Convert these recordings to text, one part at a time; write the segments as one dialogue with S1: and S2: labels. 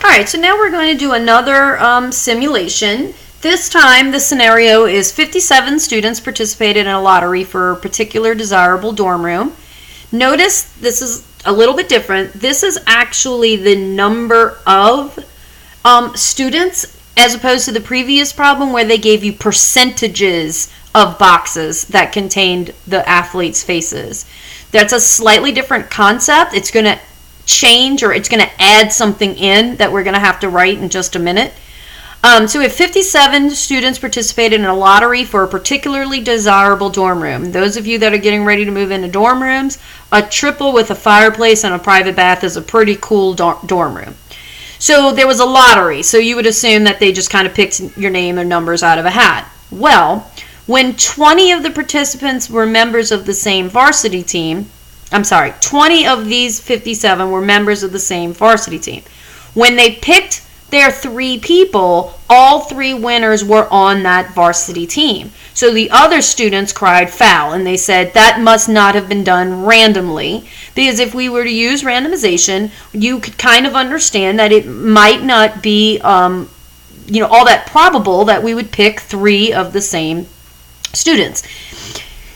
S1: right, so now we're going to do another simulation. This time, the scenario is 57 students participated in a lottery for a particular desirable dorm room. Notice this is a little bit different. This is actually the number of students, as opposed to the previous problem where they gave you percentages of boxes that contained the athletes' faces. That's a slightly different concept. It's going to change, or it's going to add something in that we're going to have to write in just a minute. So if 57 students participated in a lottery for a particularly desirable dorm room, those of you that are getting ready to move into dorm rooms, a triple with a fireplace and a private bath is a pretty cool dorm room. So there was a lottery, so you would assume that they just kind of picked your name or numbers out of a hat. Well, when 20 of the participants were members of the same varsity team, 20 of these 57 were members of the same varsity team. When they picked their 3 people, all 3 winners were on that varsity team. So the other students cried foul, and they said that must not have been done randomly, because if we were to use randomization, you could kind of understand that it might not be all that probable that we would pick 3 of the same students.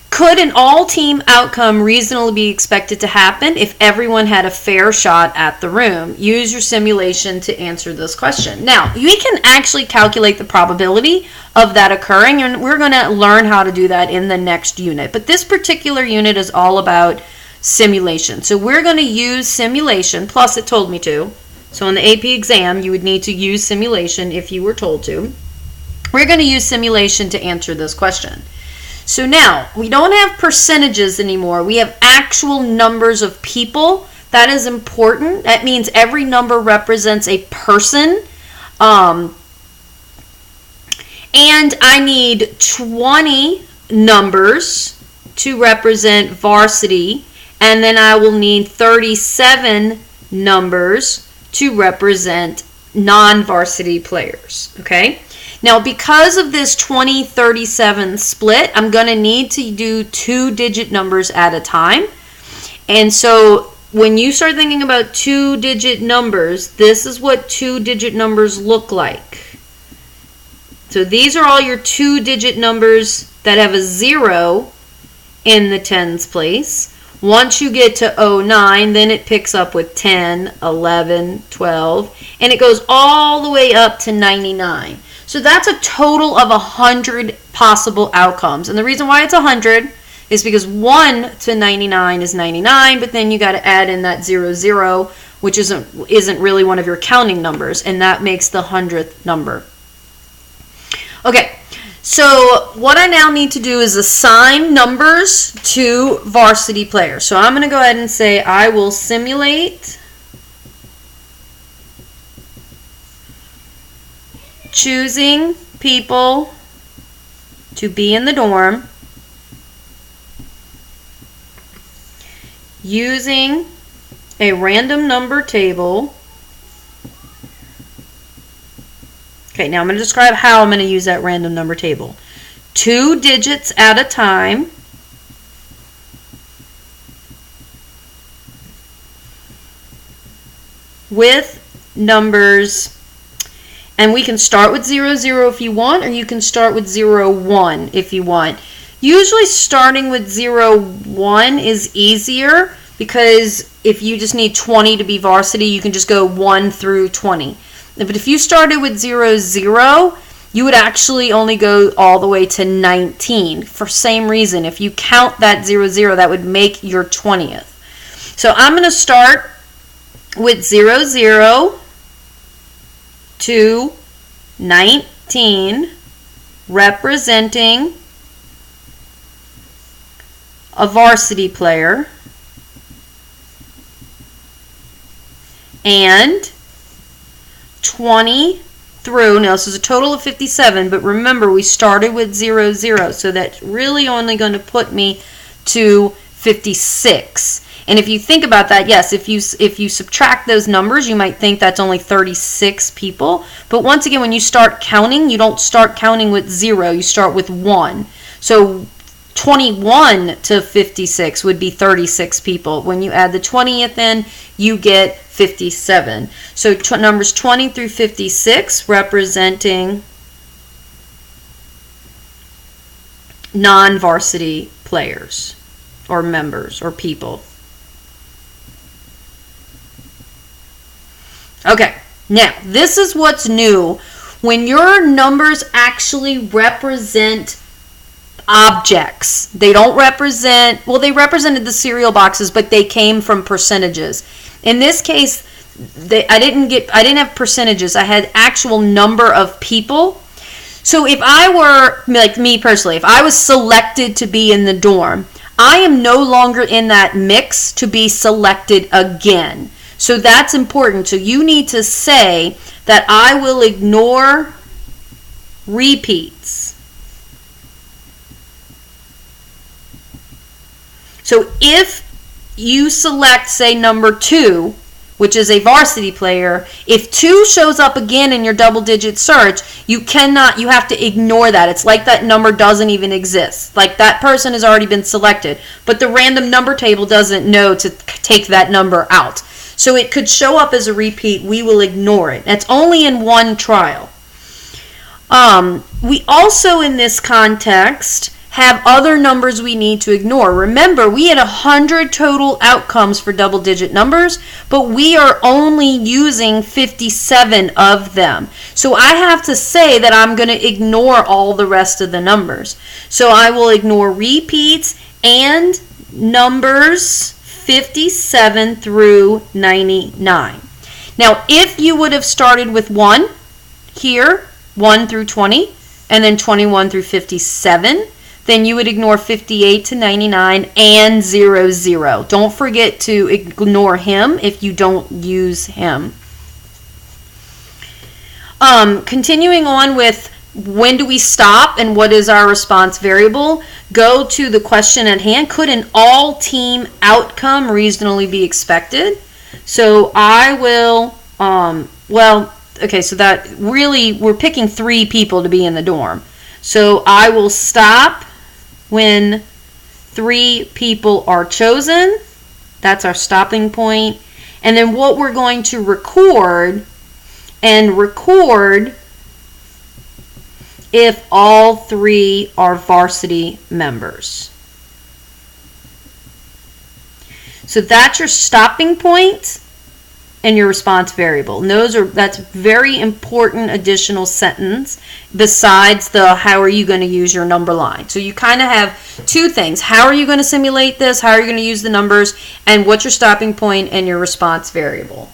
S1: Could an all-team outcome reasonably be expected to happen if everyone had a fair shot at the room? Use your simulation to answer this question. Now, we can actually calculate the probability of that occurring, and we're going to learn how to do that in the next unit. But this particular unit is all about simulation. So we're going to use simulation, plus it told me to. So in the AP exam, you would need to use simulation if you were told to. We're going to use simulation to answer this question. So now, we don't have percentages anymore. We have actual numbers of people. That is important. That means every number represents a person. And I need 20 numbers to represent varsity. And then I will need 37 numbers to represent non-varsity players. Okay? Now, because of this 20-37 split, I'm going to need to do 2-digit numbers at a time. And so when you start thinking about 2-digit numbers, this is what 2-digit numbers look like. So these are all your 2-digit numbers that have a 0 in the tens place. Once you get to 09, then it picks up with 10, 11, 12, and it goes all the way up to 99. So that's a total of 100 possible outcomes. And the reason why it's 100 is because 1 to 99 is 99, but then you got to add in that 00, which isn't really one of your counting numbers, and that makes the 100th number. Okay, so what I now need to do is assign numbers to varsity players. So I'm going to go ahead and say I will simulate choosing people to be in the dorm using a random number table. Okay, now I'm going to describe how I'm going to use that random number table. 2 digits at a time. With numbers. And we can start with 00 if you want, or you can start with 01 if you want. Usually starting with 01 is easier, because if you just need 20 to be varsity, you can just go 1 through 20. But if you started with 00, you would actually only go all the way to 19. For same reason, if you count that 00, that would make your 20th. So I'm going to start with 00 to 19, representing a varsity player, and 20 through, now this is a total of 57, but remember we started with 00, so that's really only going to put me to 56. And if you think about that, yes, if you subtract those numbers, you might think that's only 36 people. But once again, when you start counting, you don't start counting with 0, you start with 1. So 21 to 56 would be 36 people. When you add the 20th in, you get 57. So numbers 20 through 56 representing non-varsity players or members or people. Okay, now this is what's new. When your numbers actually represent objects, they don't represent, well, they represented the cereal boxes, but they came from percentages. In this case, I didn't have percentages. I had actual number of people. So if I were, like me personally, if I was selected to be in the dorm, I am no longer in that mix to be selected again. So that's important. So you need to say that I will ignore repeats. So if you select, say, number 2, which is a varsity player, if 2 shows up again in your double-digit search, you have to ignore that. It's like that number doesn't even exist. Like that person has already been selected, but the random number table doesn't know to take that number out. So it could show up as a repeat. We will ignore it. That's only in one trial. We also, in this context, have other numbers we need to ignore. Remember, we had 100 total outcomes for double-digit numbers, but we are only using 57 of them. So I have to say that I'm going to ignore all the rest of the numbers. So I will ignore repeats and numbers 57 through 99. Now, if you would have started with 1 here, 1 through 20, and then 21 through 57, then you would ignore 58 to 99 and 00. Don't forget to ignore him if you don't use him. Continuing on with when do we stop and what is our response variable, go to the question at hand. Could an all-team outcome reasonably be expected? So I will, okay, so that really, we're picking 3 people to be in the dorm. So I will stop when 3 people are chosen. That's our stopping point. And then what we're going to record if all 3 are varsity members. So that's your stopping point and your response variable. And that's very important additional sentence besides the how are you going to use your number line. So you kind of have 2 things. How are you going to simulate this? How are you going to use the numbers? And what's your stopping point and your response variable?